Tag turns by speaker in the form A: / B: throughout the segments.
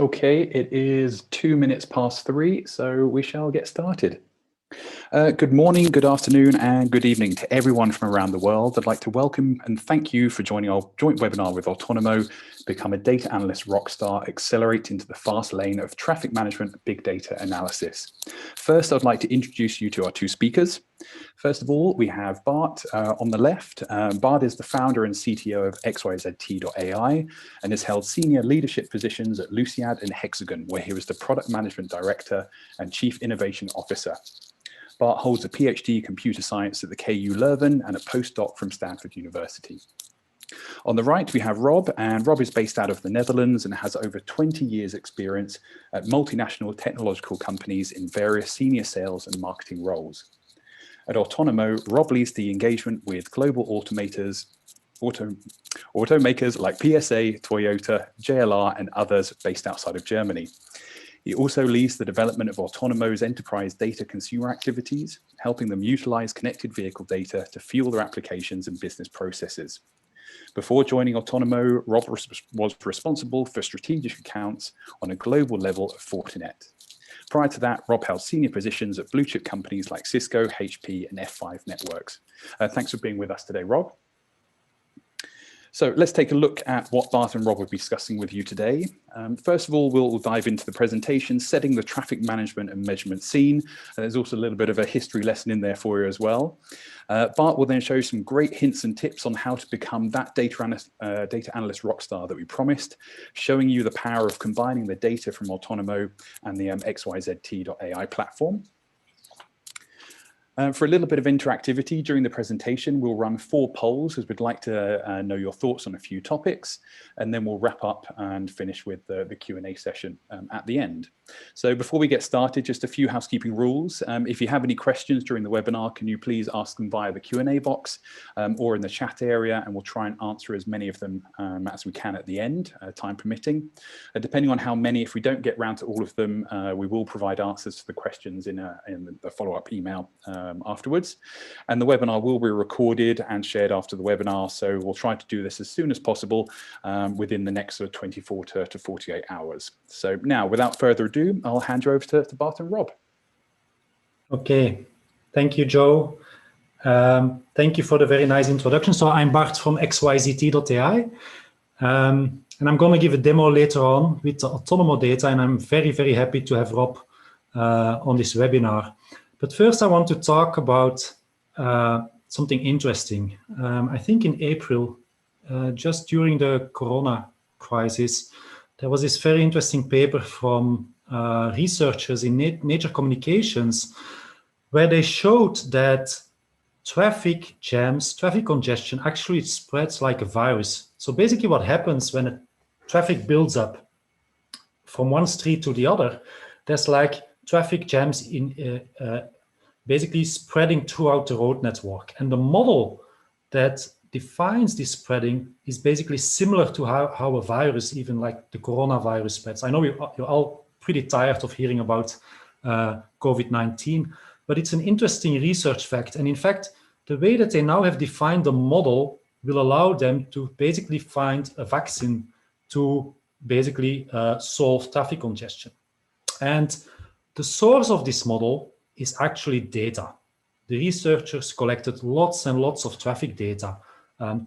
A: Okay, it is 2 minutes past 3, so we shall get started. Good morning, good afternoon, and good evening to everyone from around the world. I'd like to welcome and thank you for joining our joint webinar with Otonomo, Become a Data Analyst Rockstar, Accelerate into the Fast Lane of Traffic Management Big Data Analysis. First, I'd like to introduce you to our two speakers. First of all, we have Bart on the left. Bart is the founder and CTO of xyzt.ai and has held senior leadership positions at Luciad and Hexagon, where he was the Product Management Director and Chief Innovation Officer. Bart holds a PhD in computer science at the KU Leuven and a postdoc from Stanford University. On the right, we have Rob, and Rob is based out of the Netherlands and has over 20 years experience at multinational technological companies in various senior sales and marketing roles. At Otonomo, Rob leads the engagement with global automakers like PSA, Toyota, JLR, and others based outside of Germany. He also leads the development of Otonomo's enterprise data consumer activities, helping them utilize connected vehicle data to fuel their applications and business processes. Before joining Otonomo, Rob was responsible for strategic accounts on a global level at Fortinet. Prior to that, Rob held senior positions at blue chip companies like Cisco, HP, and F5 Networks. Thanks for being with us today, Rob. So let's take a look at what Bart and Rob will be discussing with you today. First of all, we'll dive into the presentation, setting the traffic management and measurement scene. And there's also a little bit of a history lesson in there for you as well. Bart will then show you some great hints and tips on how to become that data analyst rockstar that we promised, showing you the power of combining the data from Otonomo and the xyzt.ai platform. For a little bit of interactivity during the presentation, we'll run 4 polls as we'd like to know your thoughts on a few topics, and then we'll wrap up and finish with the Q&A session at the end. So before we get started, just a few housekeeping rules. If you have any questions during the webinar, can you please ask them via the Q&A box or in the chat area, and we'll try and answer as many of them as we can at the end, time permitting. Depending on how many, if we don't get round to all of them, we will provide answers to the questions in the follow-up email afterwards. And the webinar will be recorded and shared after the webinar, so we'll try to do this as soon as possible within the next 24 to 48 hours. So now, without further ado, I'll hand you over to Bart and Rob.
B: Okay, thank you, Joe. Thank you for the very nice introduction. So I'm Bart from xyzt.ai, and I'm going to give a demo later on with the Otonomo data, and I'm very, very happy to have Rob on this webinar. But first, I want to talk about something interesting. I think in April, just during the Corona crisis, there was this very interesting paper from researchers in Nature Communications, where they showed that traffic jams, traffic congestion, actually spreads like a virus. So basically what happens when traffic builds up from one street to the other, there's like traffic jams in basically spreading throughout the road network. And the model that defines this spreading is basically similar to how a virus, even like the coronavirus, spreads. I know you're all pretty tired of hearing about COVID-19, but it's an interesting research fact. And in fact, the way that they now have defined the model will allow them to basically find a vaccine to basically solve traffic congestion. And the source of this model is actually data. The researchers collected lots and lots of traffic data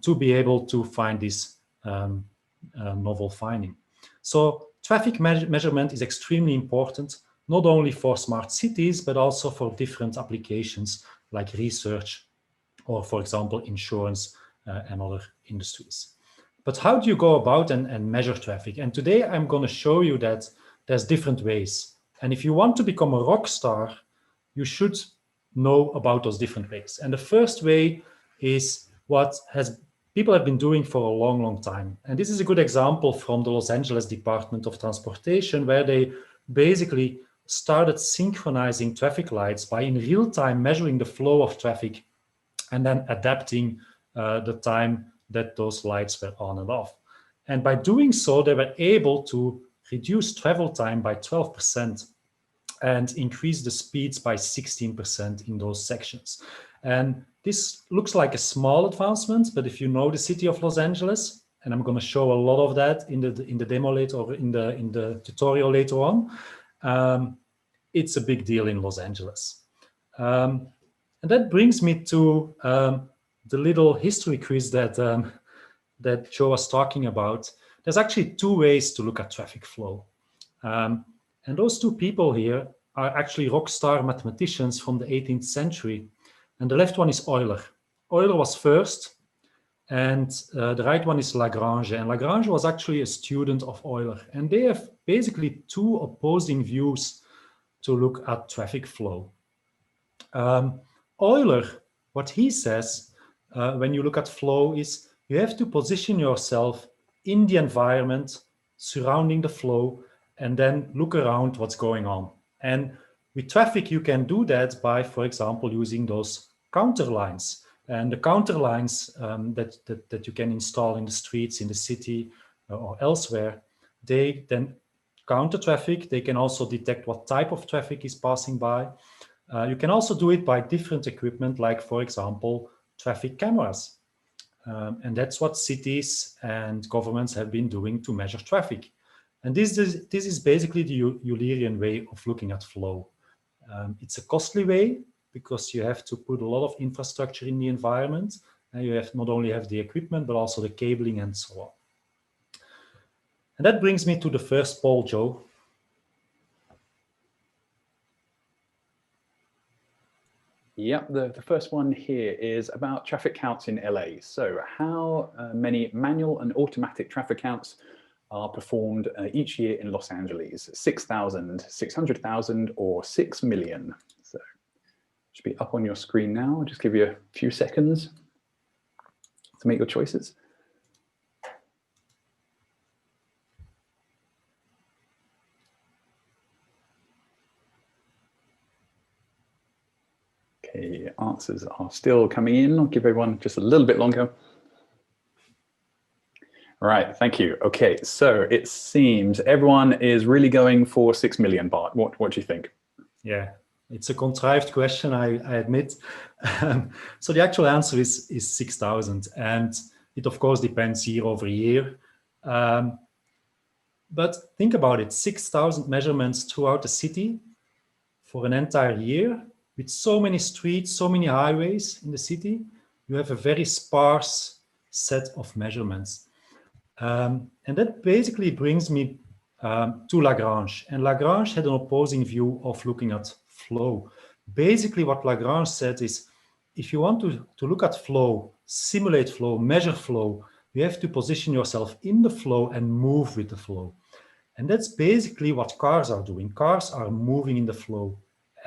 B: to be able to find this novel finding. So traffic measurement is extremely important, not only for smart cities, but also for different applications like research or, for example, insurance and other industries. But how do you go about and measure traffic? And today I'm going to show you that there's different ways. And if you want to become a rock star, you should know about those different ways. And the first way is what people have been doing for a long, long time. And this is a good example from the Los Angeles Department of Transportation, where they basically started synchronizing traffic lights by in real time measuring the flow of traffic and then adapting the time that those lights were on and off. And by doing so, they were able to reduce travel time by 12% and increase the speeds by 16% in those sections. And this looks like a small advancement, but if you know the city of Los Angeles and I'm going to show a lot of that in the demo later, or in the tutorial later on. It's a big deal in Los Angeles. And that brings me to the little history quiz that Joe was talking about. There's actually two ways to look at traffic flow. And those two people here are actually rockstar mathematicians from the 18th century. And the left one is Euler. Euler was first, and the right one is Lagrange. And Lagrange was actually a student of Euler. And they have basically two opposing views to look at traffic flow. Euler, what he says when you look at flow is you have to position yourself in the environment surrounding the flow and then look around what's going on. And with traffic, you can do that by, for example, using those counter lines. And the counter lines that you can install in the streets, in the city, or elsewhere, they then counter traffic. They can also detect what type of traffic is passing by. You can also do it by different equipment, like, for example, traffic cameras. And that's what cities and governments have been doing to measure traffic. And this is basically the Eulerian way of looking at flow. It's a costly way because you have to put a lot of infrastructure in the environment. And you have not only have the equipment, but also the cabling and so on. And that brings me to the first poll, Joe.
A: Yep, the first one here is about traffic counts in LA. So how many manual and automatic traffic counts are performed each year in Los Angeles? 6,000, 600,000, or 6 million? So it should be up on your screen now. I'll just give you a few seconds to make your choices. Okay, answers are still coming in. I'll give everyone just a little bit longer. All right, thank you. Okay, so it seems everyone is really going for 6 million, Bart. What do you think?
B: Yeah, it's a contrived question, I admit. So the actual answer is 6,000, and it of course depends year over year. But think about it, 6,000 measurements throughout the city for an entire year, with so many streets, so many highways in the city, you have a very sparse set of measurements. And that basically brings me to Lagrange. And Lagrange had an opposing view of looking at flow. Basically, what Lagrange said is, if you want to look at flow, simulate flow, measure flow, you have to position yourself in the flow and move with the flow. And that's basically what cars are doing. Cars are moving in the flow.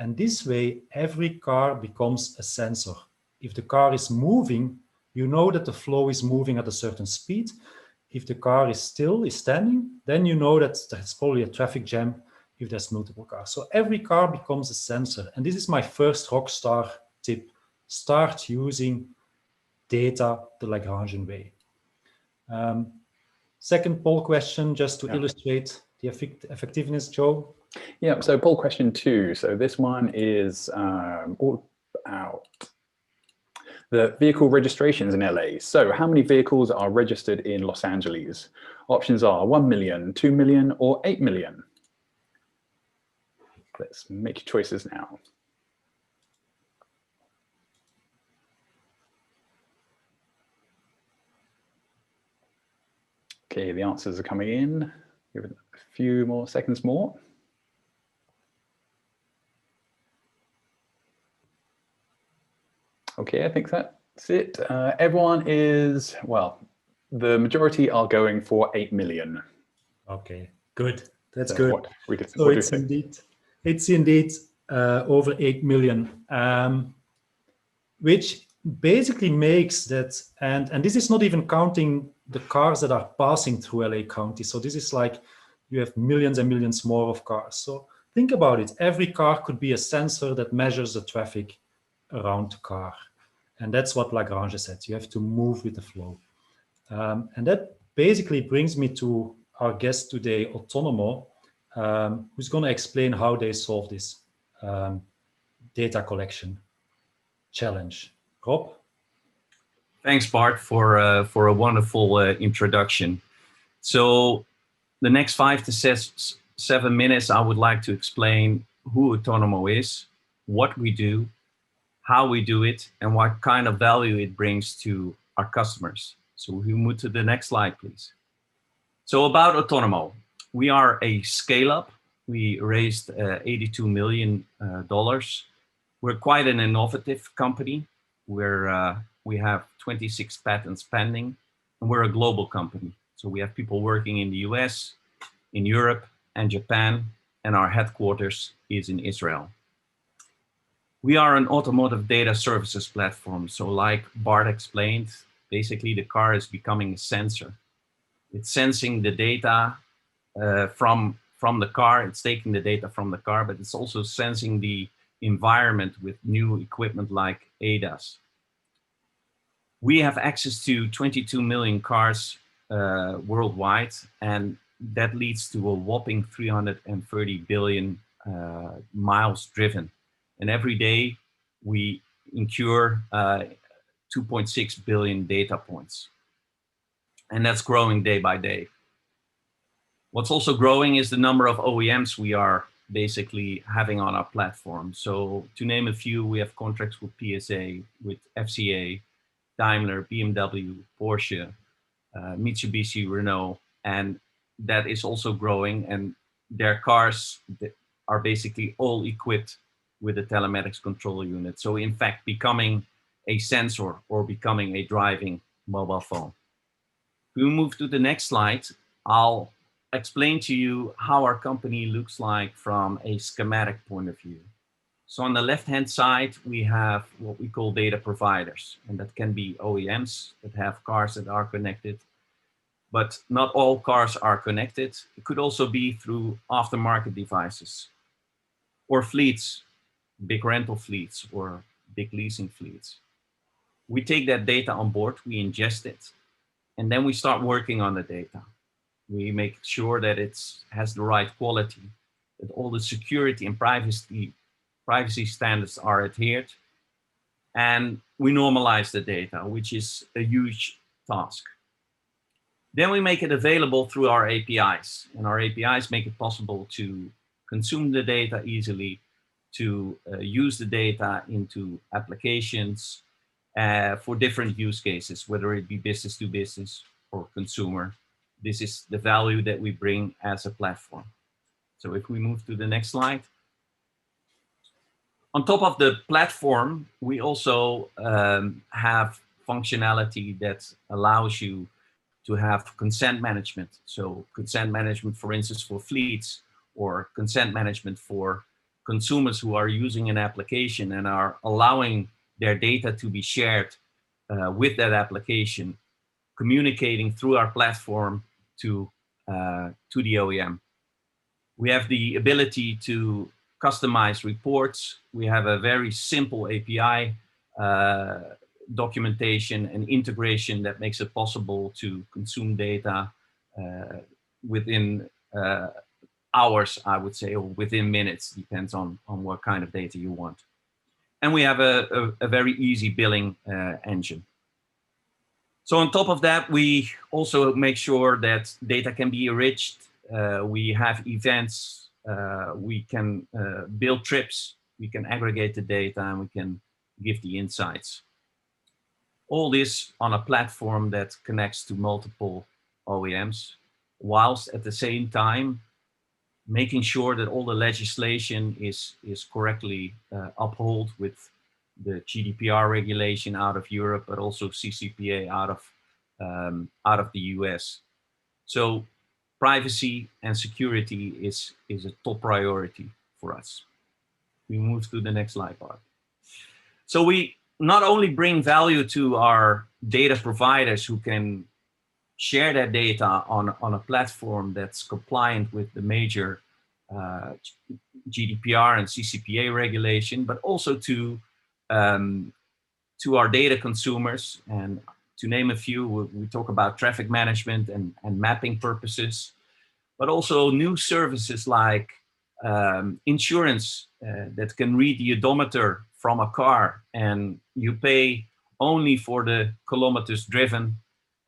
B: And this way, every car becomes a sensor. If the car is moving, you know that the flow is moving at a certain speed. If the car is still, is standing, then you know that there's probably a traffic jam if there's multiple cars. So every car becomes a sensor. And this is my first rockstar tip. Start using data the Lagrangian way. Second poll question, just to illustrate the effectiveness, Joe.
A: Yeah, so poll question 2. So this one is all about the vehicle registrations in LA. So how many vehicles are registered in Los Angeles? Options are 1 million, 2 million, or 8 million. Let's make your choices now. Okay, the answers are coming in. Give it a few more seconds more. Okay, I think that's it. Everyone is, well, the majority are going for 8 million.
B: Okay, good. That's
A: so
B: good.
A: What
B: it's indeed over 8 million, which basically makes that, and this is not even counting the cars that are passing through LA County. So this is like you have millions and millions more of cars. So think about it. Every car could be a sensor that measures the traffic around the car. And that's what Lagrange said. You have to move with the flow. And that basically brings me to our guest today, Otonomo, who's going to explain how they solve this data collection challenge. Rob?
C: Thanks, Bart, for a wonderful introduction. So the next 5 to 7 minutes, I would like to explain who Otonomo is, what we do, how we do it, and what kind of value it brings to our customers. So we move to the next slide, please. So about Otonomo, we are a scale-up. We raised $82 million. We're quite an innovative company. We have 26 patents pending, and we're a global company. So we have people working in the US, in Europe, and Japan, and our headquarters is in Israel. We are an automotive data services platform. So like Bart explained, basically the car is becoming a sensor. It's sensing the data from the car. It's taking the data from the car, but it's also sensing the environment with new equipment like ADAS. We have access to 22 million cars worldwide, and that leads to a whopping 330 billion miles driven. And every day we incur 2.6 billion data points. And that's growing day by day. What's also growing is the number of OEMs we are basically having on our platform. So to name a few, we have contracts with PSA, with FCA, Daimler, BMW, Porsche, Mitsubishi, Renault, and that is also growing. And their cars are basically all equipped with a telematics control unit. So in fact, becoming a sensor or becoming a driving mobile phone. If we move to the next slide, I'll explain to you how our company looks like from a schematic point of view. So on the left-hand side, we have what we call data providers, and that can be OEMs that have cars that are connected, but not all cars are connected. It could also be through aftermarket devices or fleets, big rental fleets or big leasing fleets. We take that data on board, we ingest it, and then we start working on the data. We make sure that it has the right quality, that all the security and privacy standards are adhered, and we normalize the data, which is a huge task. Then we make it available through our APIs, and our APIs make it possible to consume the data easily, to use the data into applications for different use cases, whether it be business to business or consumer. This is the value that we bring as a platform. So if we move to the next slide. On top of the platform, we also have functionality that allows you to have consent management. So consent management, for instance, for fleets, or consent management for consumers who are using an application and are allowing their data to be shared with that application, communicating through our platform to the OEM. We have the ability to customize reports. We have a very simple API documentation and integration that makes it possible to consume data within hours, I would say, or within minutes, depends on what kind of data you want. And we have a very easy billing engine. So on top of that, we also make sure that data can be enriched. We have events, we can build trips, we can aggregate the data, and we can give the insights. All this on a platform that connects to multiple OEMs, whilst at the same time making sure that all the legislation is correctly upheld with the GDPR regulation out of Europe, but also CCPA out of the US. So privacy and security is a top priority for us. We move to the next slide, Bart. So we not only bring value to our data providers who can share that data on a platform that's compliant with the major GDPR and CCPA regulation, but also to our data consumers. And to name a few, we talk about traffic management and mapping purposes, but also new services like insurance that can read the odometer from a car, and you pay only for the kilometers driven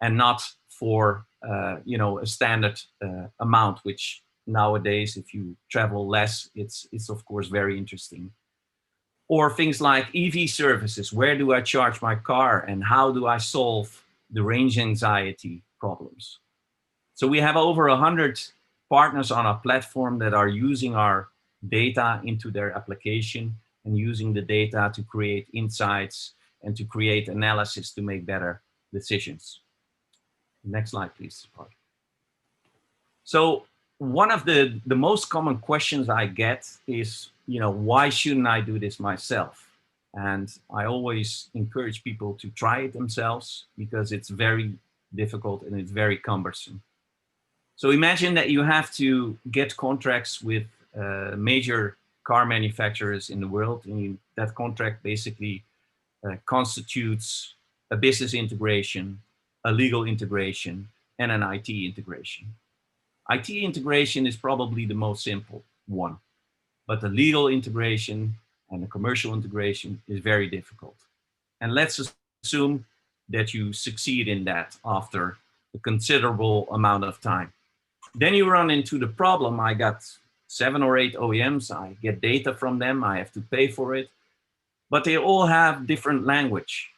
C: and not for a standard amount, which nowadays, if you travel less, it's of course very interesting. Or things like EV services. Where do I charge my car and how do I solve the range anxiety problems? So we have over 100 partners on our platform that are using our data into their application and using the data to create insights and to create analysis to make better decisions. Next slide, please. So one of the most common questions I get is, why shouldn't I do this myself? And I always encourage people to try it themselves because it's very difficult and it's very cumbersome. So imagine that you have to get contracts with major car manufacturers in the world, and that contract basically constitutes a business integration, a legal integration, and an IT integration. IT integration is probably the most simple one, but the legal integration and the commercial integration is very difficult. And let's assume that you succeed in that after a considerable amount of time. Then you run into the problem, I got 7 or 8 OEMs, I get data from them, I have to pay for it, but they all have different language.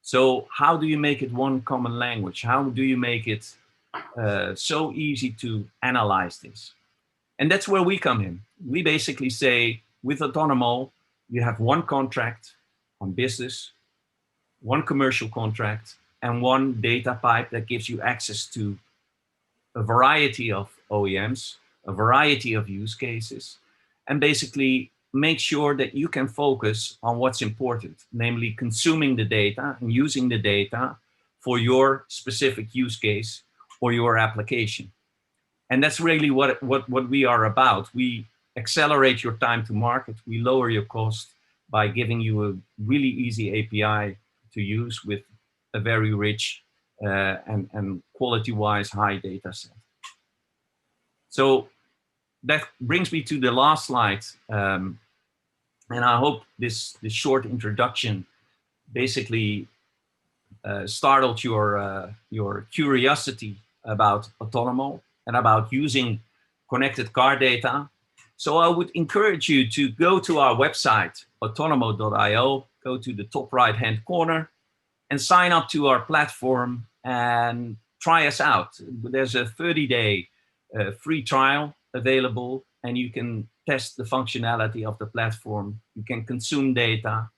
C: So how do you make it one common language? How do you make it so easy to analyze this? And that's where we come in. We basically say, with Otonomo, you have one contract on business, one commercial contract, and one data pipe that gives you access to a variety of OEMs, a variety of use cases, and basically make sure that you can focus on what's important, namely consuming the data and using the data for your specific use case or your application. And that's really what we are about. We accelerate your time to market. We lower your cost by giving you a really easy API to use with a very rich and quality-wise high data set. So that brings me to the last slide. And I hope this short introduction basically startled your curiosity about Otonomo and about using connected car data. So I would encourage you to go to our website, otonomo.io, go to the top right-hand corner and sign up to our platform and try us out. There's a 30-day free trial available, and you can test the functionality of the platform. You can consume data,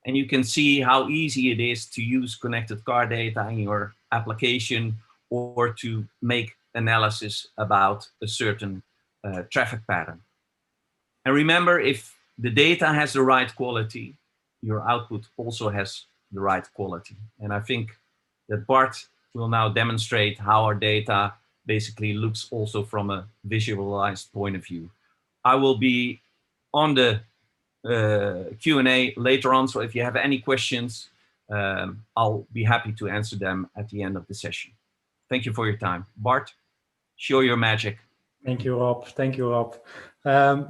C: and you can see how easy it is to use connected car data in your application or to make analysis about a certain traffic pattern. And remember, if the data has the right quality, your output also has the right quality. And I think that Bart will now demonstrate how our data basically looks also from a visualized point of view. I will be on the Q&A later on, so if you have any questions, I'll be happy to answer them at the end of the session. Thank you for your time. Bart, show your magic.
B: Thank you, Rob. Thank you, Rob.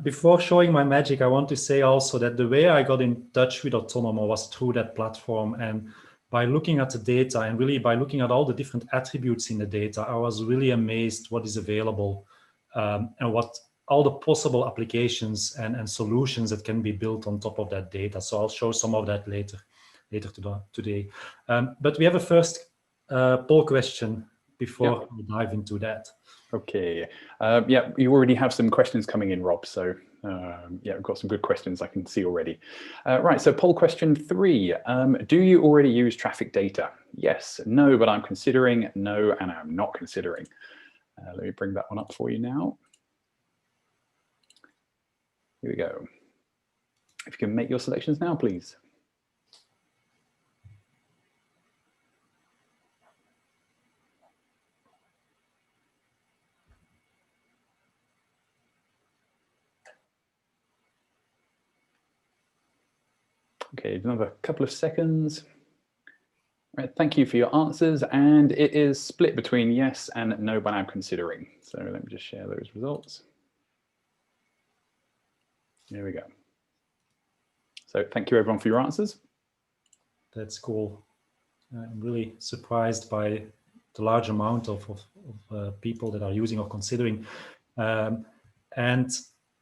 B: Before showing my magic, I want to say also that the way I got in touch with Otonomo was through that platform. And by looking at the data and really by looking at all the different attributes in the data, I was really amazed what is available and what all the possible applications and solutions that can be built on top of that data. So I'll show some of that later today. But we have a first poll question before we dive into that.
A: Okay. Yeah, you already have some questions coming in, Rob. So yeah, we've got some good questions I can see already. Right, so poll question 3. Do you already use traffic data? Yes, no, but I'm considering. No, and I'm not considering. Let me bring that one up for you now. Here we go. If you can make your selections now, please. Okay, another couple of seconds. Right, thank you for your answers. And it is split between yes and no, but I'm considering. So let me just share those results. There we go. So thank you everyone for your answers.
B: That's cool. I'm really surprised by the large amount of people that are using or considering. And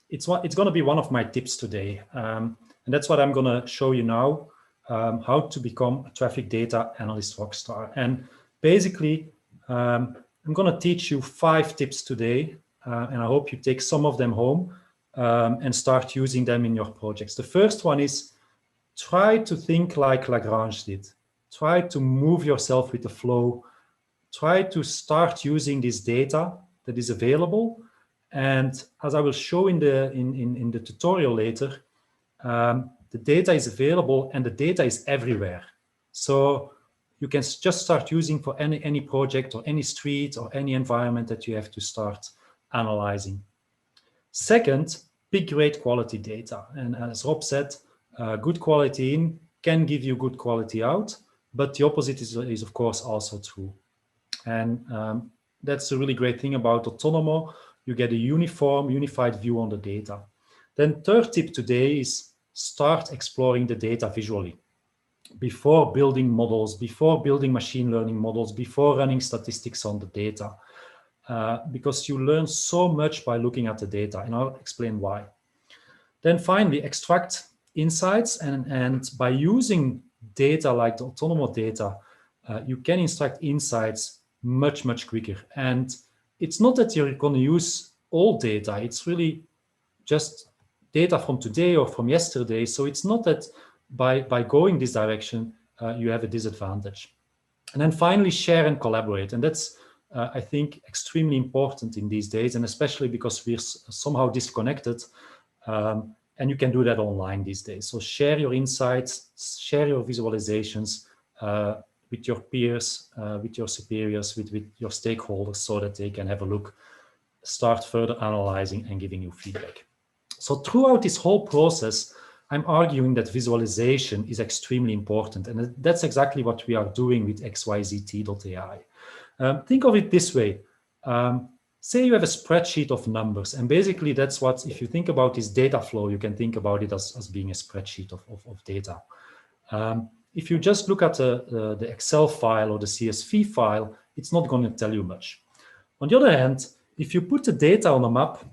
B: it's going to be one of my tips today. And that's what I'm going to show you now, how to become a traffic data analyst rockstar. And basically, I'm going to teach you 5 tips today, and I hope you take some of them home and start using them in your projects. The first one is try to think like Lagrange did. Try to move yourself with the flow. Try to start using this data that is available. And as I will show in the tutorial later, the data is available and the data is everywhere. So you can just start using for any project or any street or any environment that you have to start analyzing. Second, pick great quality data. And as Rob said, good quality in can give you good quality out, but the opposite is of course also true. And that's a really great thing about Otonomo. You get a unified view on the data. Then third tip today is start exploring the data visually. Before building models, before building machine learning models, before running statistics on the data. Because you learn so much by looking at the data, and I'll explain why. Then finally, extract insights, and by using data like the Otonomo data, you can extract insights much quicker. And it's not that you're going to use all data, it's really just data from today or from yesterday. So it's not that by going this direction, you have a disadvantage. And then finally, share and collaborate. And that's, I think, extremely important in these days, and especially because we're somehow disconnected. And you can do that online these days. So share your insights, share your visualizations with your peers, with your superiors, with your stakeholders, so that they can have a look, start further analyzing and giving you feedback. So throughout this whole process, I'm arguing that visualization is extremely important. And that's exactly what we are doing with xyzt.ai. Think of it this way. Say you have a spreadsheet of numbers, and basically that's what, if you think about this data flow, you can think about it as being a spreadsheet of data. If you just look at the Excel file or the CSV file, it's not going to tell you much. On the other hand, if you put the data on a map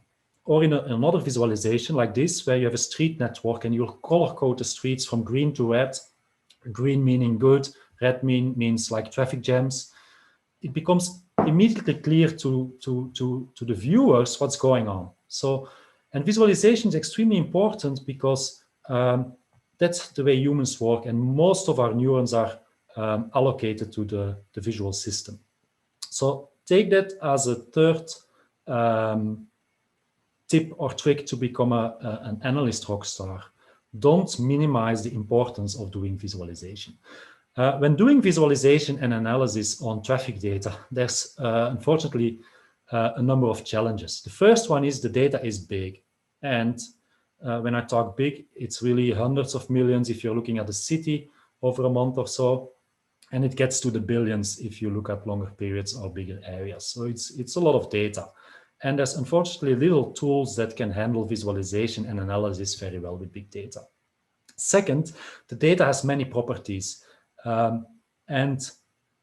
B: or in another visualization like this, where you have a street network and you'll color code the streets from green to red, green meaning good, red means like traffic jams, it becomes immediately clear to the viewers what's going on. So, and visualization is extremely important because that's the way humans work, and most of our neurons are allocated to the visual system. So take that as a third tip or trick to become an analyst rockstar. Don't minimize the importance of doing visualization. When doing visualization and analysis on traffic data, there's unfortunately a number of challenges. The first one is the data is big. And when I talk big, it's really hundreds of millions if you're looking at a city over a month or so. And it gets to the billions if you look at longer periods or bigger areas. So it's a lot of data. And there's unfortunately little tools that can handle visualization and analysis very well with big data. Second, the data has many properties. And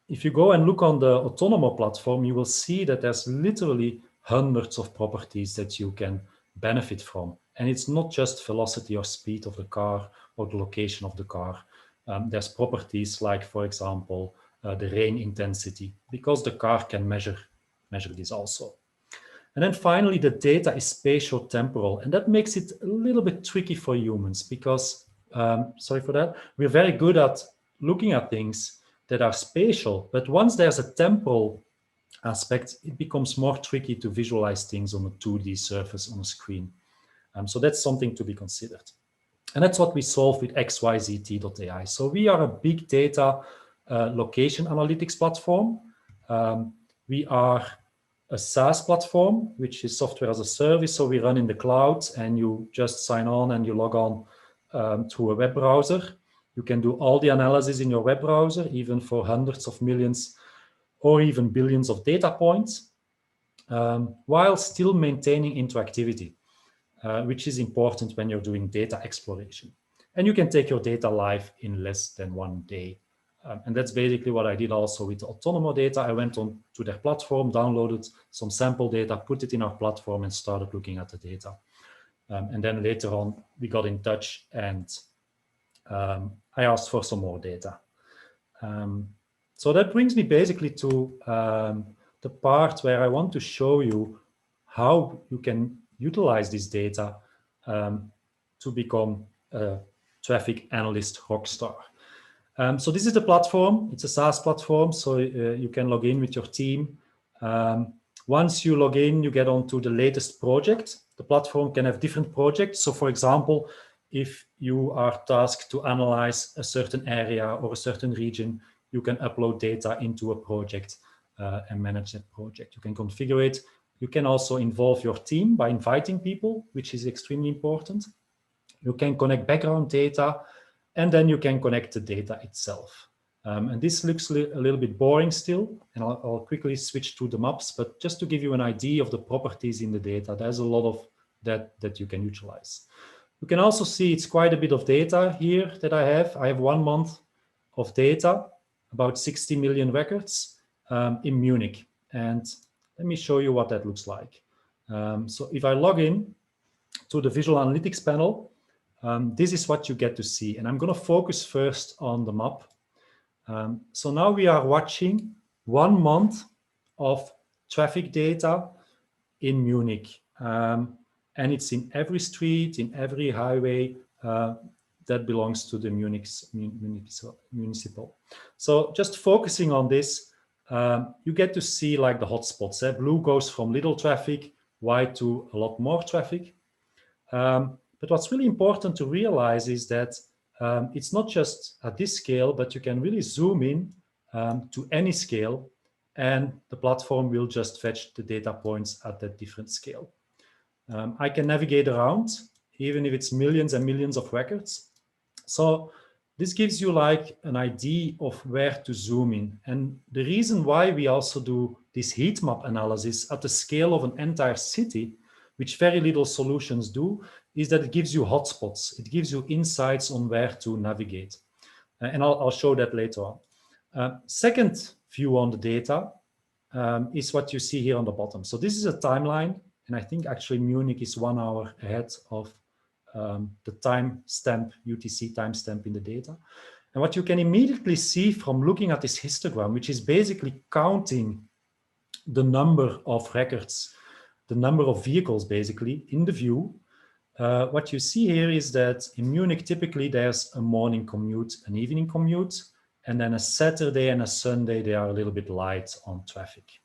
B: if you go and look on the Otonomo platform, you will see that there's literally hundreds of properties that you can benefit from. And it's not just velocity or speed of the car or the location of the car. There's properties like, for example, the rain intensity, because the car can measure this also. And then finally, the data is spatio-temporal, and that makes it a little bit tricky for humans because, sorry for that, we're very good at looking at things that are spatial, but once there's a temporal aspect, it becomes more tricky to visualize things on a 2D surface on a screen. So that's something to be considered. And that's what we solve with xyzt.ai. So we are a big data location analytics platform. We are a SaaS platform, which is software as a service. So we run in the cloud and you just sign on and you log on through a web browser. You can do all the analysis in your web browser, even for hundreds of millions or even billions of data points, while still maintaining interactivity, which is important when you're doing data exploration. And you can take your data live in less than 1 day. And that's basically what I did also with the Otonomo data. I went on to their platform, downloaded some sample data, put it in our platform, and started looking at the data. And then later on, we got in touch, and I asked for some more data. So that brings me basically to the part where I want to show you how you can utilize this data to become a traffic analyst rockstar. So this is the platform. It's a SaaS platform, so you can log in with your team. Once you log in, you get onto the latest project. The platform can have different projects. So for example, if you are tasked to analyze a certain area or a certain region, you can upload data into a project and manage that project. You can configure it. You can also involve your team by inviting people, which is extremely important. You can connect background data, and then you can connect the data itself. And this looks a little bit boring still, and I'll quickly switch to the maps, but just to give you an idea of the properties in the data, there's a lot of that you can utilize. You can also see it's quite a bit of data here that I have. I have 1 month of data, about 60 million records in Munich. And let me show you what that looks like. So if I log in to the Visual Analytics panel, this is what you get to see. And I'm going to focus first on the map. So now we are watching 1 month of traffic data in Munich. And it's in every street, in every highway that belongs to the municipal. So just focusing on this, you get to see like the hotspots. Blue goes from little traffic, white to a lot more traffic. But what's really important to realize is that it's not just at this scale, but you can really zoom in to any scale, and the platform will just fetch the data points at that different scale. I can navigate around, even if it's millions and millions of records. So this gives you like an idea of where to zoom in. And the reason why we also do this heat map analysis at the scale of an entire city, which very little solutions do, is that it gives you hotspots. It gives you insights on where to navigate. And I'll show that later on. Second view on the data is what you see here on the bottom. So this is a timeline. And I think actually Munich is 1 hour ahead of the timestamp, UTC timestamp in the data. And what you can immediately see from looking at this histogram, which is basically counting the number of records, the number of vehicles basically in the view, what you see here is that in Munich, typically there's a morning commute, an evening commute, and then a Saturday and a Sunday, they are a little bit light on traffic.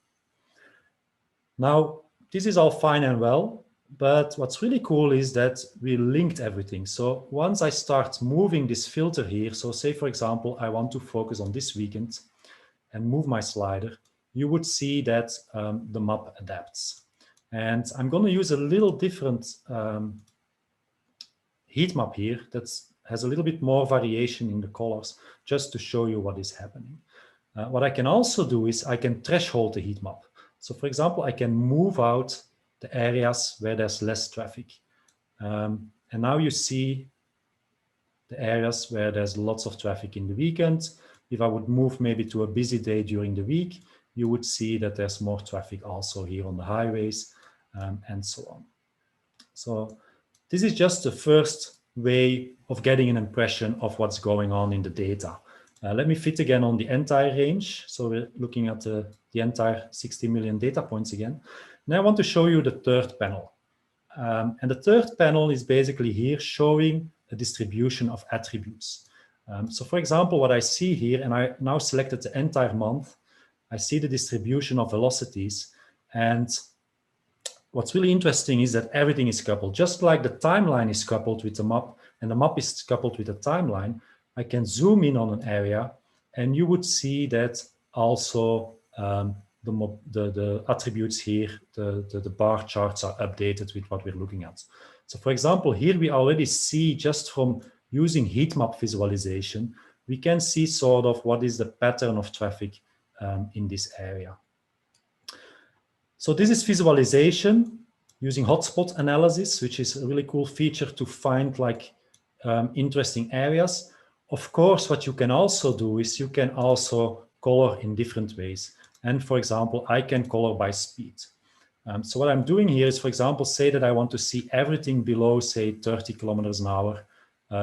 B: Now, this is all fine and well, but what's really cool is that we linked everything. So once I start moving this filter here, so say, for example, I want to focus on this weekend and move my slider, you would see that the map adapts. And I'm going to use a little different heat map here that has a little bit more variation in the colors, just to show you what is happening. What I can also do is I can threshold the heat map. So for example, I can move out the areas where there's less traffic. And now you see the areas where there's lots of traffic in the weekend. If I would move maybe to a busy day during the week, you would see that there's more traffic also here on the highways and so on. So this is just the first way of getting an impression of what's going on in the data. Let me fit again on the entire range. So we're looking at the entire 60 million data points again. Now I want to show you the third panel. And the third panel is basically here showing a distribution of attributes. So for example, what I see here, and I now selected the entire month, I see the distribution of velocities. And what's really interesting is that everything is coupled. Just like the timeline is coupled with the map, and the map is coupled with the timeline, I can zoom in on an area, and you would see that also the attributes here, the bar charts are updated with what we're looking at. So for example, here we already see, just from using heat map visualization, we can see sort of what is the pattern of traffic in this area. So this is visualization using hotspot analysis, which is a really cool feature to find like interesting areas. Of course, what you can also do is you can also color in different ways. And for example, I can color by speed. So what I'm doing here is, for example, say that I want to see everything below, say, 30 kilometers an hour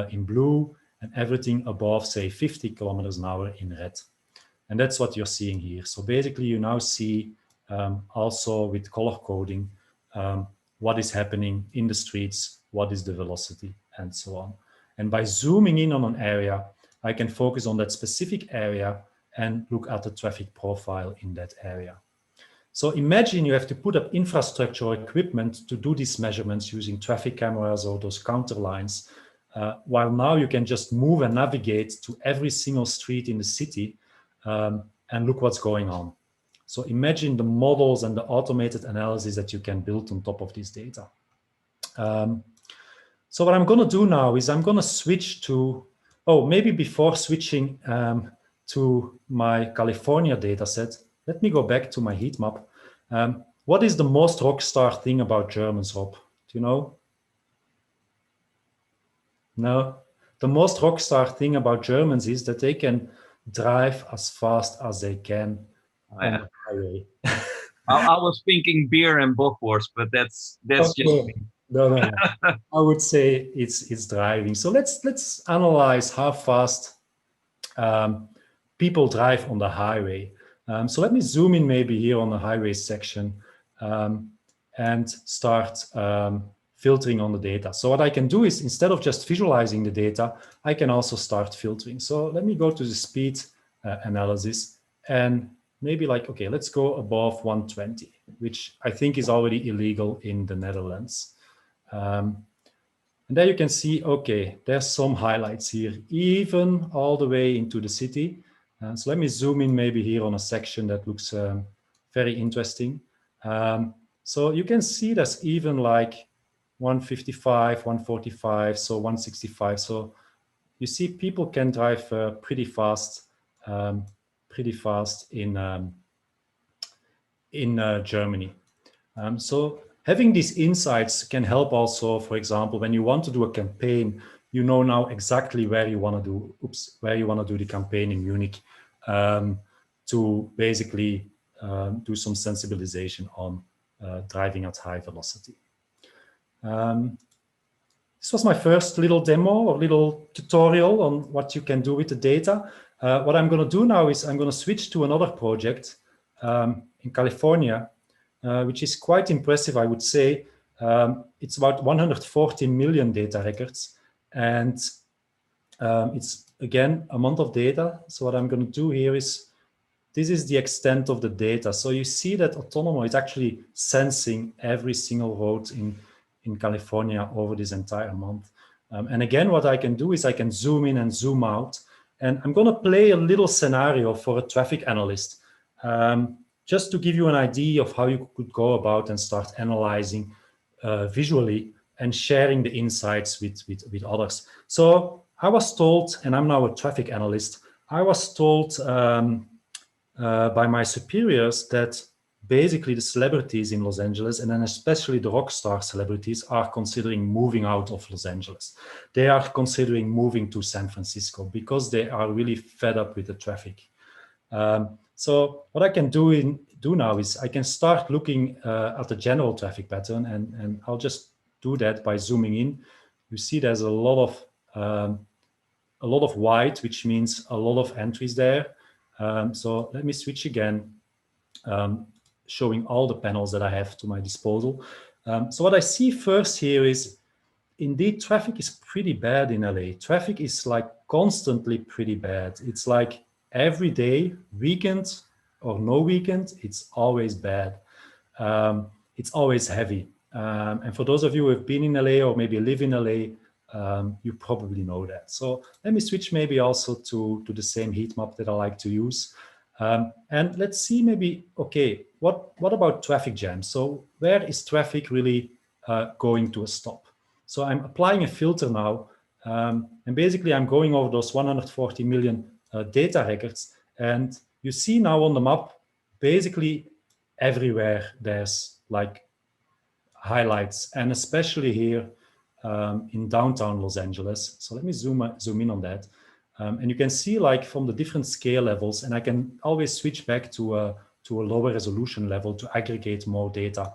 B: in blue, and everything above, say, 50 kilometers an hour in red. And that's what you're seeing here. So basically, you now see also with color coding what is happening in the streets, what is the velocity, and so on. And by zooming in on an area, I can focus on that specific area and look at the traffic profile in that area. So imagine you have to put up infrastructure or equipment to do these measurements using traffic cameras or those counter lines, while now you can just move and navigate to every single street in the city and look what's going on. So imagine the models and the automated analysis that you can build on top of this data. So what I'm going to do now is I'm going to switch to, maybe before switching to my California data set, let me go back to my heat map. What is the most rockstar thing about Germans, Rob? Do you know? No. The most rockstar thing about Germans is that they can drive as fast as they can on the highway.
C: I was thinking beer and bockwurst, but that's okay. Just me.
B: No. I would say it's driving. So let's analyze how fast people drive on the highway. So let me zoom in maybe here on the highway section and start filtering on the data. So what I can do is, instead of just visualizing the data, I can also start filtering. So let me go to the speed analysis and maybe okay, let's go above 120, which I think is already illegal in the Netherlands. And there you can see, okay, there's some highlights here, even all the way into the city. So let me zoom in maybe here on a section that looks very interesting. So you can see there's even 155, 145, so 165. So you see people can drive pretty fast in Germany. So having these insights can help also, for example, when you want to do a campaign, you know now exactly where you want to do the campaign in Munich to basically do some sensibilization on driving at high velocity. This was my first little demo or little tutorial on what you can do with the data. What I'm going to do now is I'm going to switch to another project in California, which is quite impressive, I would say. It's about 140 million data records, and it's, again, a month of data. So what I'm going to do here is, this is the extent of the data. So you see that Otonomo is actually sensing every single road in California over this entire month. And again, what I can do is I can zoom in and zoom out. And I'm going to play a little scenario for a traffic analyst, just to give you an idea of how you could go about and start analyzing visually and sharing the insights with others. So I was told, and I'm now a traffic analyst, I was told by my superiors that basically the celebrities in Los Angeles, and then especially the rockstar celebrities, are considering moving out of Los Angeles. They are considering moving to San Francisco because they are really fed up with the traffic. So what I can do now is I can start looking at the general traffic pattern, and I'll just do that by zooming in. You see there's a lot of white, which means a lot of entries there. So let me switch again, showing all the panels that I have to my disposal. So what I see first here is, indeed, traffic is pretty bad in LA. Traffic is constantly pretty bad. It's every day, weekend or no weekend, it's always bad. It's always heavy. And for those of you who have been in LA or maybe live in LA, you probably know that. So let me switch maybe also to the same heat map that I like to use. And let's see maybe, okay, what about traffic jams? So where is traffic really going to a stop? So I'm applying a filter now, and basically I'm going over those 140 million data records. And you see now on the map, basically everywhere there's highlights, and especially here in downtown Los Angeles. So let me zoom in on that. And you can see like from the different scale levels, and I can always switch back to a lower resolution level to aggregate more data.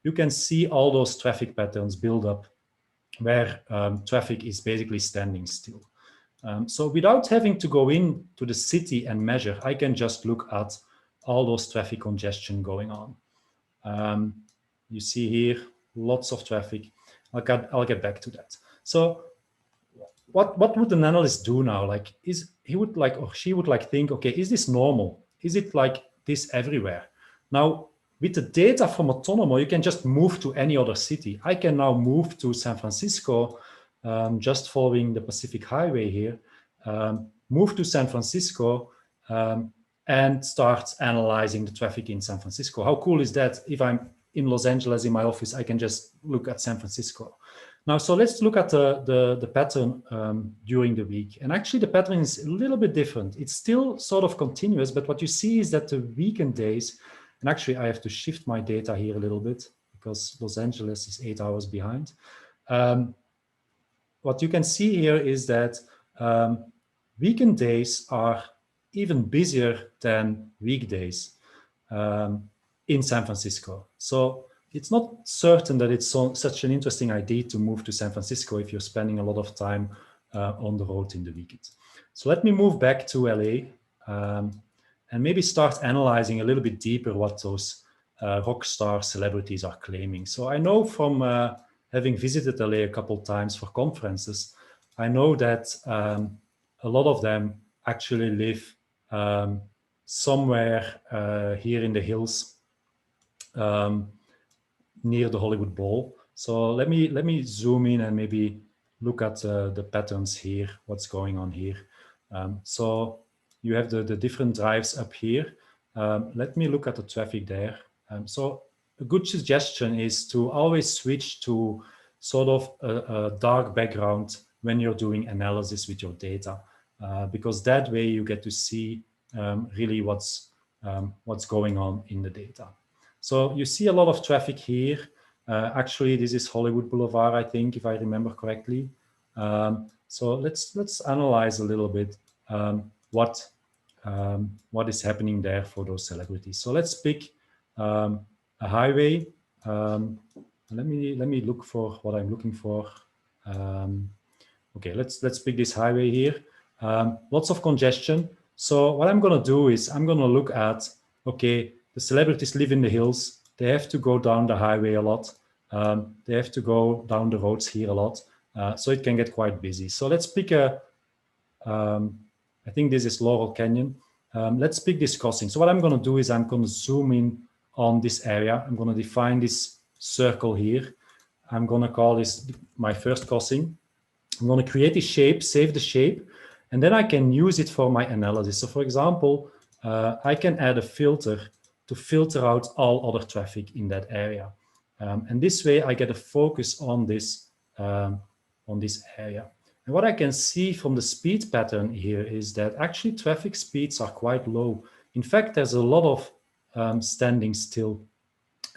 B: You can see all those traffic patterns build up where traffic is basically standing still. So without having to go into the city and measure, I can just look at all those traffic congestion going on. You see here, lots of traffic. I'll get back to that. So what would an analyst do now? Like, he would like, or she would like think, okay, is this normal? Is it like this everywhere? Now, with the data from Otonomo, you can just move to any other city. I can now move to San Francisco, just following the Pacific Highway here, move to San Francisco, and start analyzing the traffic in San Francisco. How cool is that? If I'm in Los Angeles in my office, I can just look at San Francisco. Now, so let's look at the pattern during the week. And actually, the pattern is a little bit different. It's still sort of continuous, but what you see is that the weekend days, and actually, I have to shift my data here a little bit because Los Angeles is 8 hours behind. What you can see here is that weekend days are even busier than weekdays in San Francisco. So it's not certain that it's such an interesting idea to move to San Francisco if you're spending a lot of time on the road in the weekends. So let me move back to LA and maybe start analyzing a little bit deeper what those rockstar celebrities are claiming. So I know from having visited LA a couple of times for conferences, I know that a lot of them actually live somewhere here in the hills near the Hollywood Bowl. So let me zoom in and maybe look at the patterns here, what's going on here. So you have the different drives up here. Let me look at the traffic there. So a good suggestion is to always switch to sort of a dark background when you're doing analysis with your data, because that way you get to see really what's going on in the data. So you see a lot of traffic here. Actually, this is Hollywood Boulevard, I think, if I remember correctly. So let's analyze a little bit what is happening there for those celebrities. So let's pick a highway. Let me look for what I'm looking for. Okay, let's pick this highway here. Lots of congestion. So what I'm going to do is I'm going to look at, okay, the celebrities live in the hills. They have to go down the highway a lot. They have to go down the roads here a lot. So it can get quite busy. So let's pick I think this is Laurel Canyon. Let's pick this crossing. So what I'm going to do is I'm going to zoom in on this area. I'm going to define this circle here. I'm going to call this my first crossing. I'm going to create this shape, save the shape, and then I can use it for my analysis. So for example, I can add a filter to filter out all other traffic in that area. And this way I get a focus on this area. And what I can see from the speed pattern here is that actually traffic speeds are quite low. In fact, there's a lot of standing still.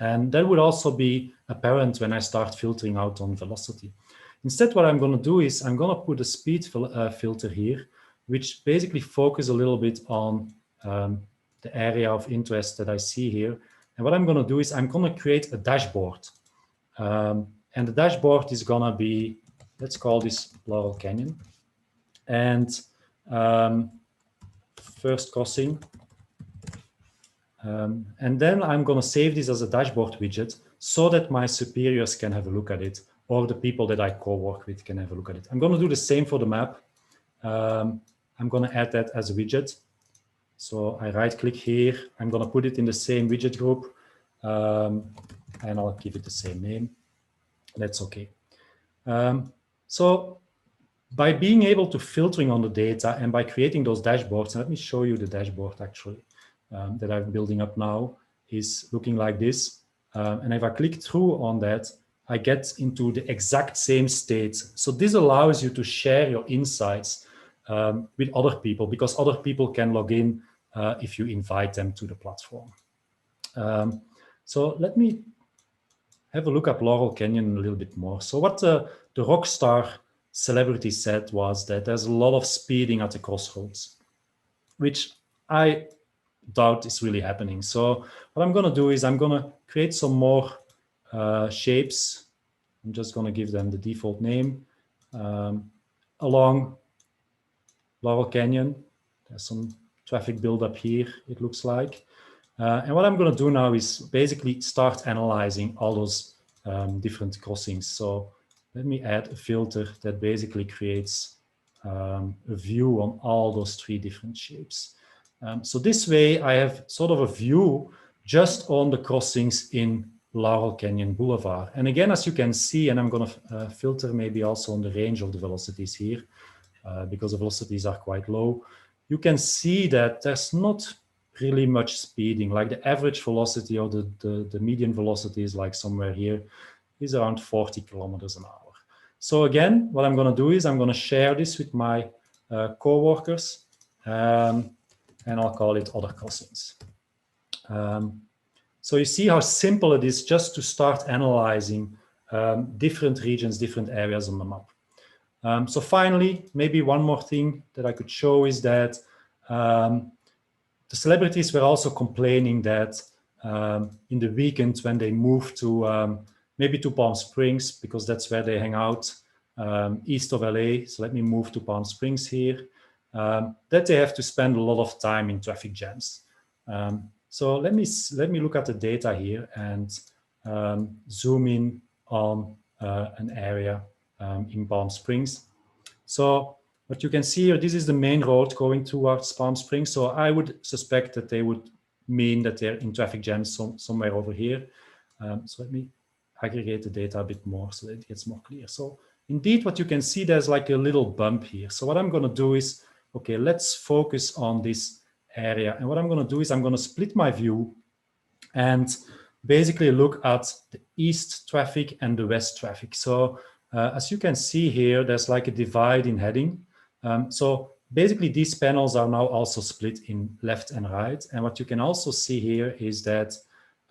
B: And that would also be apparent when I start filtering out on velocity. Instead, what I'm going to do is I'm going to put a speed filter here, which basically focus a little bit on the area of interest that I see here. And what I'm going to do is I'm going to create a dashboard. And the dashboard is going to be, let's call this Laurel Canyon. And first crossing. And then I'm going to save this as a dashboard widget so that my superiors can have a look at it, or the people that I co-work with can have a look at it. I'm going to do the same for the map. I'm going to add that as a widget. So I right-click here. I'm going to put it in the same widget group, and I'll give it the same name. That's OK. So by being able to filtering on the data and by creating those dashboards, let me show you the dashboard actually that I'm building up now is looking like this. And if I click through on that, I get into the exact same state. So this allows you to share your insights with other people, because other people can log in if you invite them to the platform. So let me have a look at Laurel Canyon a little bit more. So what the Rockstar celebrity said was that there's a lot of speeding at the crossroads, which I doubt is really happening. So what I'm going to do is I'm going to create some more shapes. I'm just going to give them the default name along Laurel Canyon. There's some traffic buildup here, it looks like. And what I'm going to do now is basically start analyzing all those different crossings. So let me add a filter that basically creates a view on all those 3 different shapes. So this way I have sort of a view just on the crossings in Laurel Canyon Boulevard. And again, as you can see, and I'm going to filter maybe also on the range of the velocities here, because the velocities are quite low, you can see that there's not really much speeding. Like the average velocity or the median velocity is like somewhere here is around 40 kilometers an hour. So again, what I'm going to do is I'm going to share this with my co-workers, and I'll call it other crossings. So you see how simple it is just to start analyzing different regions, different areas on the map. So finally, maybe one more thing that I could show is that the celebrities were also complaining that in the weekend when they move to maybe to Palm Springs, because that's where they hang out, east of LA. So let me move to Palm Springs here, that they have to spend a lot of time in traffic jams. So let me look at the data here and zoom in on an area in Palm Springs. So what you can see here, this is the main road going towards Palm Springs. So I would suspect that they would mean that they're in traffic jams somewhere over here. So let me aggregate the data a bit more so that it gets more clear. So indeed, what you can see, there's like a little bump here. So what I'm going to do is, okay, let's focus on this area. And what I'm going to do is I'm going to split my view and basically look at the east traffic and the west traffic. So as you can see here, there's like a divide in heading. So basically these panels are now also split in left and right. And what you can also see here is that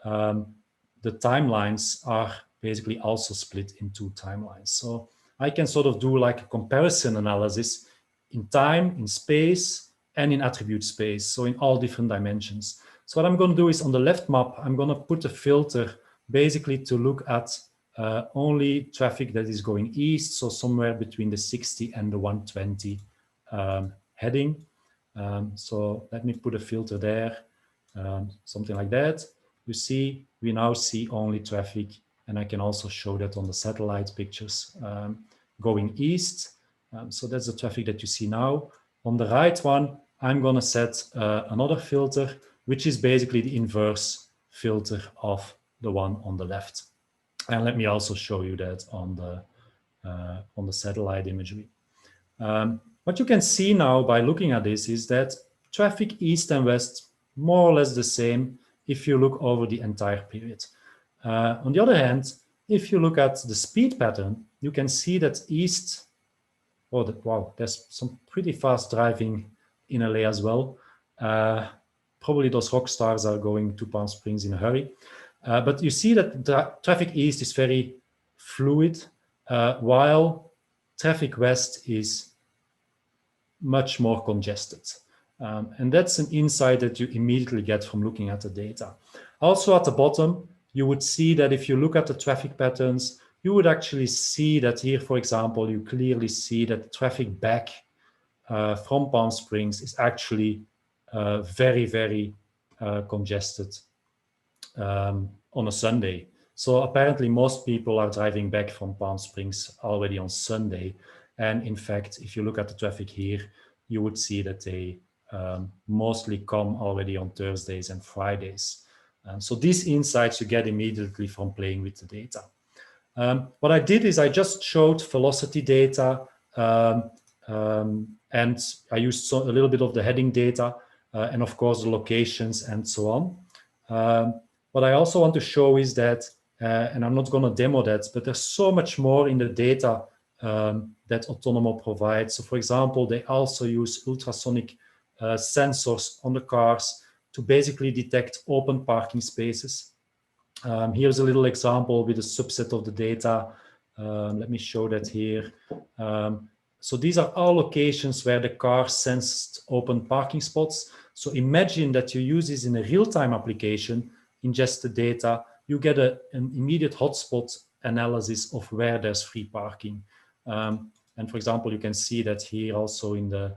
B: the timelines are basically also split in 2 timelines. So I can sort of do like a comparison analysis in time, in space, and in attribute space. So in all different dimensions. So what I'm going to do is on the left map, I'm going to put a filter basically to look at only traffic that is going east, so somewhere between the 60 and the 120 heading. So let me put a filter there, something like that. You see, we now see only traffic, and I can also show that on the satellite pictures going east. So that's the traffic that you see now. On the right one, I'm going to set another filter, which is basically the inverse filter of the one on the left. And let me also show you that on the satellite imagery. What you can see now by looking at this is that traffic east and west more or less the same if you look over the entire period. On the other hand, if you look at the speed pattern, you can see that east, wow, there's some pretty fast driving in LA as well. Probably those rock stars are going to Palm Springs in a hurry. But you see that the traffic east is very fluid, while traffic west is much more congested. And that's an insight that you immediately get from looking at the data. Also at the bottom, you would see that if you look at the traffic patterns, you would actually see that here, for example, you clearly see that the traffic back from Palm Springs is actually very, very congested on a Sunday. So apparently most people are driving back from Palm Springs already on Sunday. And in fact, if you look at the traffic here, you would see that they mostly come already on Thursdays and Fridays. So these insights you get immediately from playing with the data. What I did is I just showed velocity data, and I used a little bit of the heading data, and of course the locations and so on. What I also want to show is that, and I'm not going to demo that, but there's so much more in the data that Otonomo provides. So for example, they also use ultrasonic sensors on the cars to basically detect open parking spaces. Here's a little example with a subset of the data. Let me show that here. So these are all locations where the car sensed open parking spots. So imagine that you use this in a real-time application, ingest the data, you get an immediate hotspot analysis of where there's free parking. And for example, you can see that here also in the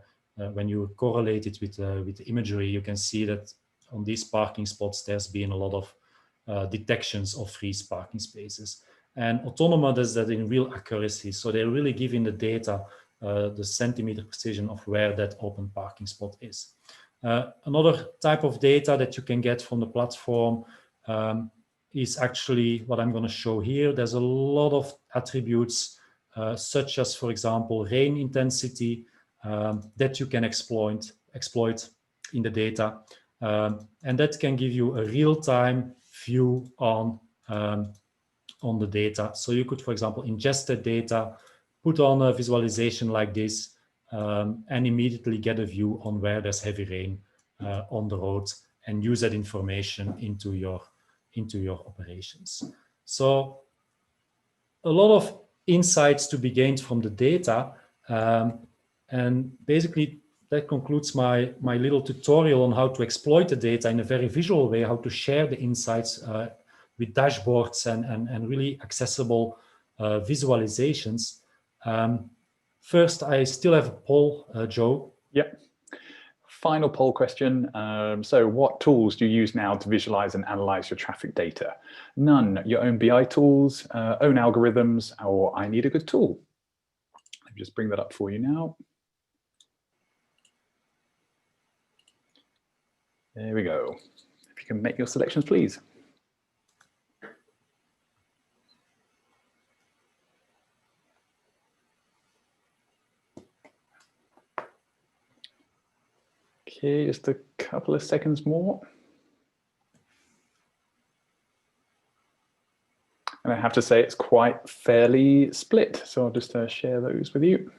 B: when you correlate it with the imagery, you can see that on these parking spots there's been a lot of detections of free parking spaces. And Otonomo does that in real accuracy. So they're really giving the data the centimeter precision of where that open parking spot is. Another type of data that you can get from the platform is actually what I'm going to show here. There's a lot of attributes such as, for example, rain intensity that you can exploit in the data. And that can give you a real-time view on the data. So you could, for example, ingest the data, put on a visualization like this, and immediately get a view on where there's heavy rain on the road, and use that information into your operations. So a lot of insights to be gained from the data, and basically that concludes my little tutorial on how to exploit the data in a very visual way, how to share the insights with dashboards and really accessible visualizations. First, I still have a poll, Joe.
A: Yep. Final poll question. So what tools do you use now to visualize and analyze your traffic data? None. Your own BI tools, own algorithms, or I need a good tool. Let me just bring that up for you now. There we go. If you can make your selections, please. Okay, just a couple of seconds more. And I have to say it's quite fairly split. So I'll just share those with you.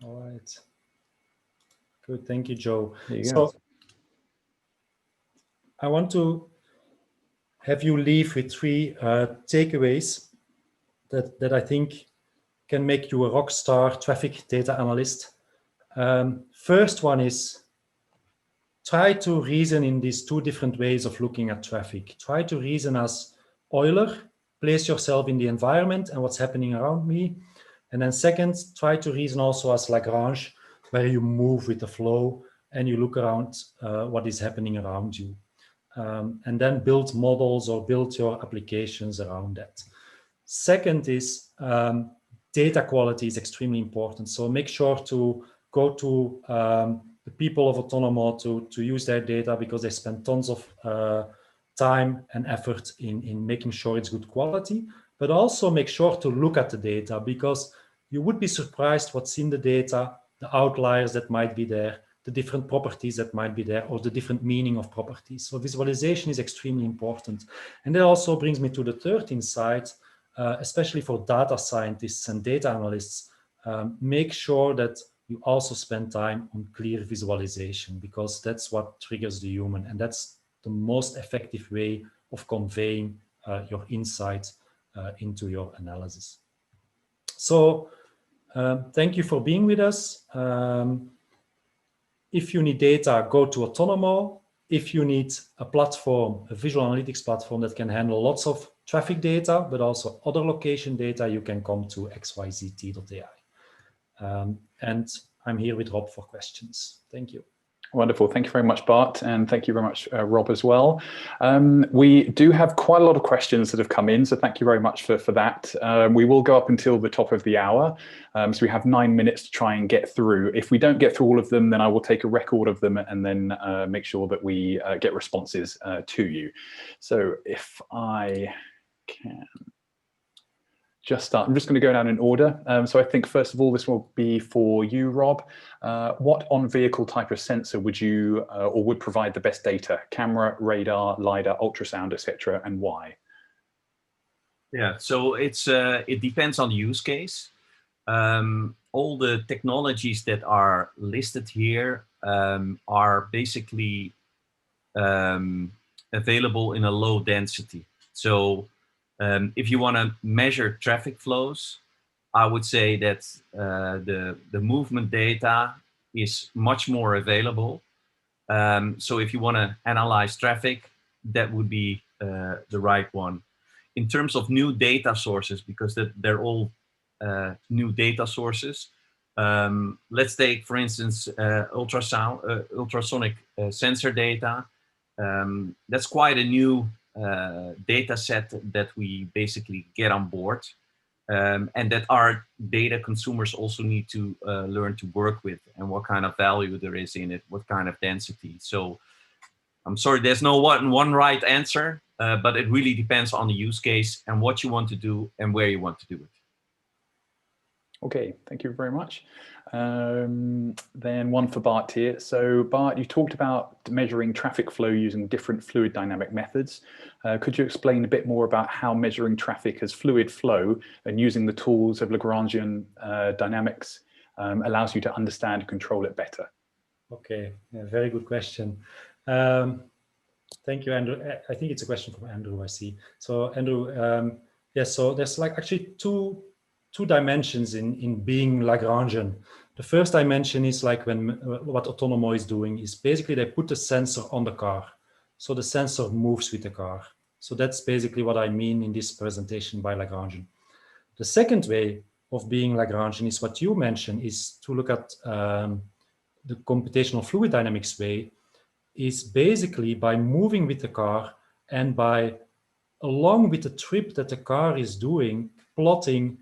B: All right. Good, thank you, Joe.
A: There you go.
B: So I want to have you leave with 3 takeaways that I think can make you a rock star traffic data analyst. First one is try to reason in these 2 different ways of looking at traffic. Try to reason as Euler, place yourself in the environment and what's happening around me. And then second, try to reason also as Lagrange, where you move with the flow and you look around what is happening around you. And then build models or build your applications around that. Second is data quality is extremely important. So make sure to go to the people of Otonomo to use their data, because they spend tons of time and effort in making sure it's good quality, but also make sure to look at the data, because you would be surprised what's in the data, the outliers that might be there, the different properties that might be there, or the different meaning of properties. So visualization is extremely important. And that also brings me to the third insight, especially for data scientists and data analysts. Make sure that you also spend time on clear visualization, because that's what triggers the human, and that's the most effective way of conveying your insight into your analysis. So thank you for being with us. If you need data, go to Otonomo. If you need a platform, a visual analytics platform that can handle lots of traffic data, but also other location data, you can come to xyzt.ai. And I'm here with Rob for questions. Thank you.
A: Wonderful. Thank you very much, Bart. And thank you very much, Rob, as well. We do have quite a lot of questions that have come in, so thank you very much for that. We will go up until the top of the hour. So we have 9 minutes to try and get through. If we don't get through all of them, then I will take a record of them and then make sure that we get responses to you. So if I can just start. I'm just going to go down in order. So I think, first of all, this will be for you, Rob. What on-vehicle type of sensor would you or would provide the best data? Camera, radar, LiDAR, ultrasound, etc., and why?
C: Yeah, so it depends on the use case. All the technologies that are listed here are basically available in a low density. So if you want to measure traffic flows, I would say that the movement data is much more available. So if you want to analyze traffic, that would be the right one. In terms of new data sources, because they're all new data sources, let's take, for instance, ultrasonic sensor data. That's quite a new data set that we basically get on board. And that our data consumers also need to learn to work with, and what kind of value there is in it, what kind of density. So I'm sorry, there's no one right answer, but it really depends on the use case and what you want to do and where you want to do it.
A: Okay, thank you very much. Then one for Bart here. So Bart, you talked about measuring traffic flow using different fluid dynamic methods. Could you explain a bit more about how measuring traffic as fluid flow and using the tools of Lagrangian dynamics allows you to understand and control it better?
B: Okay, yeah, very good question. Thank you, Andrew. I think it's a question from Andrew, I see. So Andrew, yes, so there's like actually two dimensions in being Lagrangian. The first dimension is like what Otonomo is doing is basically they put the sensor on the car. So the sensor moves with the car. So that's basically what I mean in this presentation by Lagrangian. The second way of being Lagrangian is what you mentioned, is to look at the computational fluid dynamics way, is basically by moving with the car and by, along with the trip that the car is doing, plotting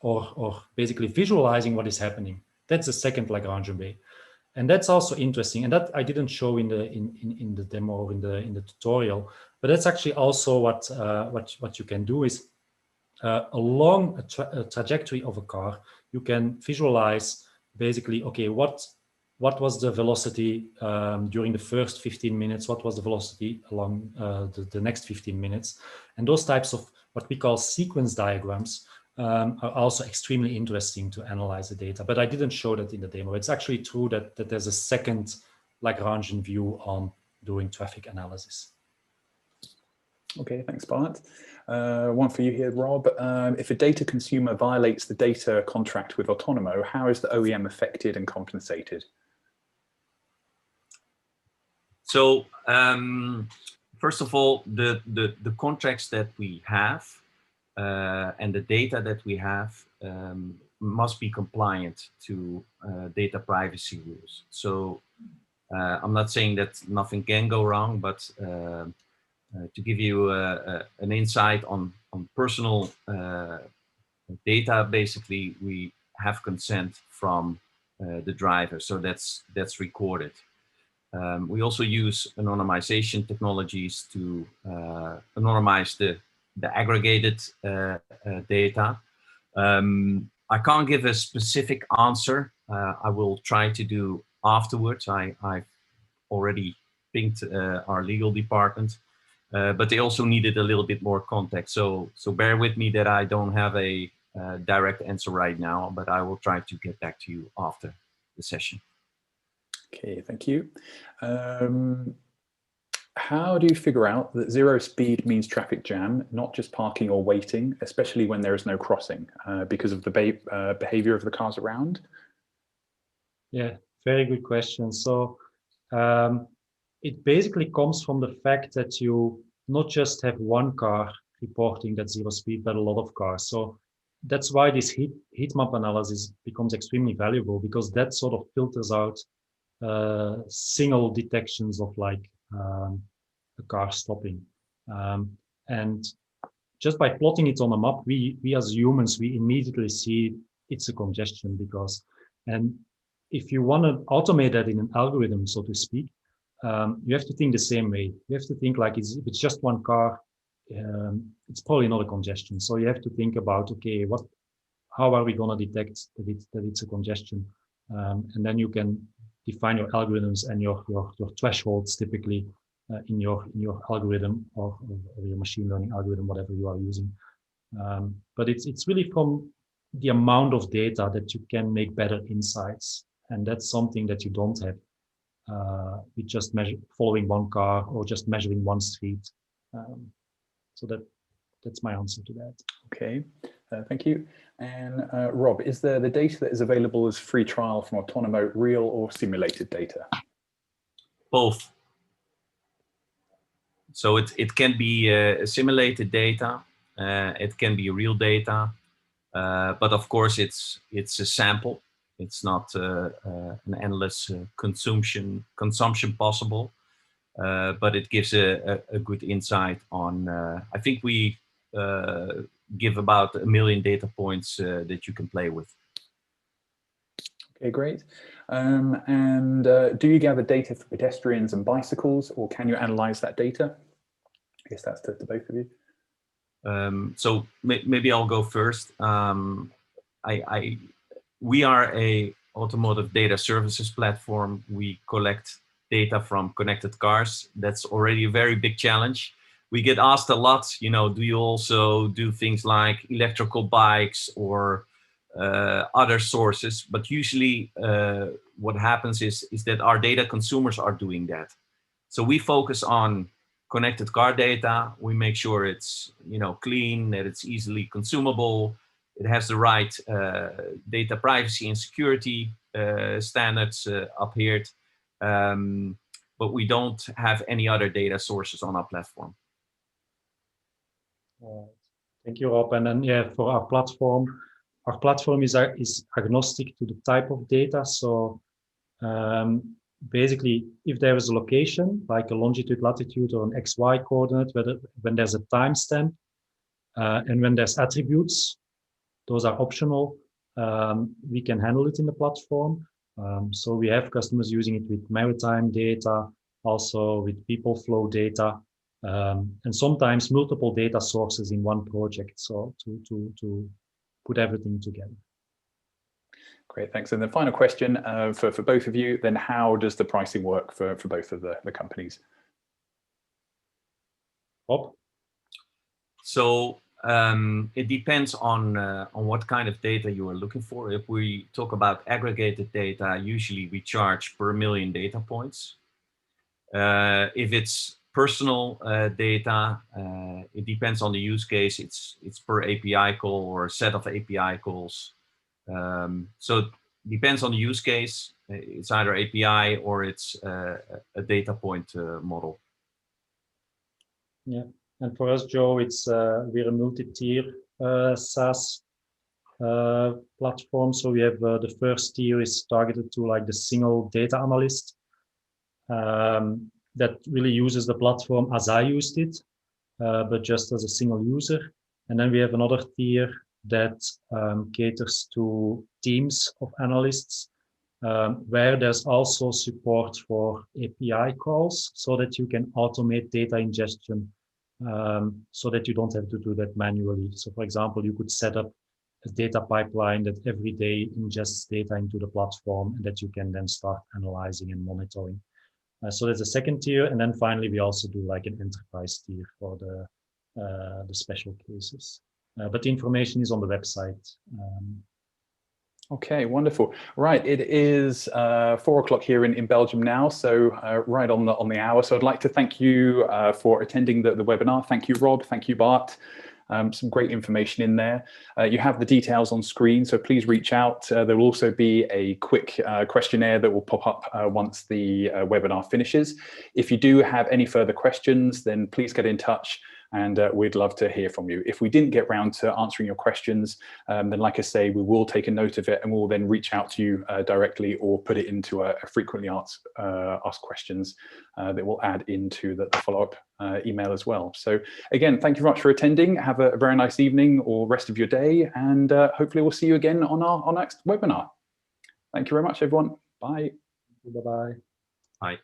B: or basically visualizing what is happening. That's the second Lagrangian way. And that's also interesting. And that I didn't show in the demo or in the tutorial, but that's actually also what you can do is along a trajectory of a car, you can visualize basically, okay, what was the velocity during the first 15 minutes? What was the velocity along the next 15 minutes? And those types of what we call sequence diagrams are also extremely interesting to analyze the data. But I didn't show that in the demo. It's actually true that there's a second Lagrangian view on doing traffic analysis.
A: Okay, thanks, Bart. One for you here, Rob. If a data consumer violates the data contract with Otonomo, how is the OEM affected and compensated?
C: So first of all, the contracts that we have and the data that we have must be compliant to data privacy rules. So I'm not saying that nothing can go wrong, but to give you an insight on personal data, basically we have consent from the driver, so that's recorded. We also use anonymization technologies to anonymize the aggregated data. I can't give a specific answer. I will try to do afterwards. I've already pinged our legal department, but they also needed a little bit more context. So bear with me that I don't have a direct answer right now, but I will try to get back to you after the session.
A: Okay, thank you. How do you figure out that zero speed means traffic jam, not just parking or waiting, especially when there is no crossing because of the behavior of the cars around?
B: Yeah, very good question. So it basically comes from the fact that you not just have one car reporting that zero speed, but a lot of cars. So that's why this heat map analysis becomes extremely valuable, because that sort of filters out single detections of like a car stopping. And just by plotting it on a map, we as humans, we immediately see it's a congestion because, and if you want to automate that in an algorithm, so to speak, you have to think the same way. You have to think like if it's just one car, it's probably not a congestion. So you have to think about, okay, how are we going to detect that it's a congestion? And then you can define your algorithms and your thresholds typically in your algorithm or your machine learning algorithm, whatever you are using. But it's really from the amount of data that you can make better insights, and that's something that you don't have with just following one car or just measuring one street. So that's my answer to that.
A: Okay, thank you. And Rob, is the data that is available as free trial from Otonomo real or simulated data?
C: Both. So it can be simulated data, it can be real data, but of course it's a sample. It's not an endless consumption possible, but it gives a good insight on. I think we give about 1 million data points that you can play with.
A: Okay, great. And do you gather data for pedestrians and bicycles, or can you analyze that data? I guess that's to both of you.
C: So maybe I'll go first. We are a automotive data services platform. We collect data from connected cars. That's already a very big challenge. We get asked a lot, you know, do you also do things like electrical bikes or other sources? But usually what happens is that our data consumers are doing that. So we focus on connected car data. We make sure it's, you know, clean, that it's easily consumable. It has the right data privacy and security standards adhered. But we don't have any other data sources on our platform.
B: Thank you, Rob. And then, yeah, for our platform is agnostic to the type of data. So basically, if there is a location, like a longitude, latitude, or an XY coordinate, when there's a timestamp, and when there's attributes, those are optional, we can handle it in the platform. So we have customers using it with maritime data, also with people flow data, and sometimes multiple data sources in one project. So to put everything together.
A: Great, thanks. And the final question for both of you, then how does the pricing work for both of the companies?
B: Rob?
C: So it depends on what kind of data you are looking for. If we talk about aggregated data, usually we charge per 1 million data points. If it's personal data, it depends on the use case. It's per API call or a set of API calls. So it depends on the use case. It's either API or it's a data point model.
B: Yeah, and for us, Joe, it's we're a multi-tier SaaS platform. So we have the first tier is targeted to like the single data analyst that really uses the platform as I used it, but just as a single user. And then we have another tier that caters to teams of analysts, where there's also support for API calls so that you can automate data ingestion, so that you don't have to do that manually. So for example, you could set up a data pipeline that every day ingests data into the platform and that you can then start analyzing and monitoring. So there's a second tier. And then finally, we also do like an enterprise tier for the special cases. But the information is on the website.
A: Okay, wonderful. Right, it is 4 o'clock here in Belgium now, so right on the hour. So I'd like to thank you for attending the webinar. Thank you, Rob. Thank you, Bart. Some great information in there. You have the details on screen, so please reach out. There will also be a quick questionnaire that will pop up once the webinar finishes. If you do have any further questions, then please get in touch, and we'd love to hear from you. If we didn't get round to answering your questions, then like I say, we will take a note of it and we'll then reach out to you directly or put it into a frequently asked questions that we'll add into the follow-up email as well. So again, thank you very much for attending. Have a very nice evening or rest of your day, and hopefully we'll see you again on our next webinar. Thank you very much, everyone. Bye.
B: Bye-bye.
C: Bye.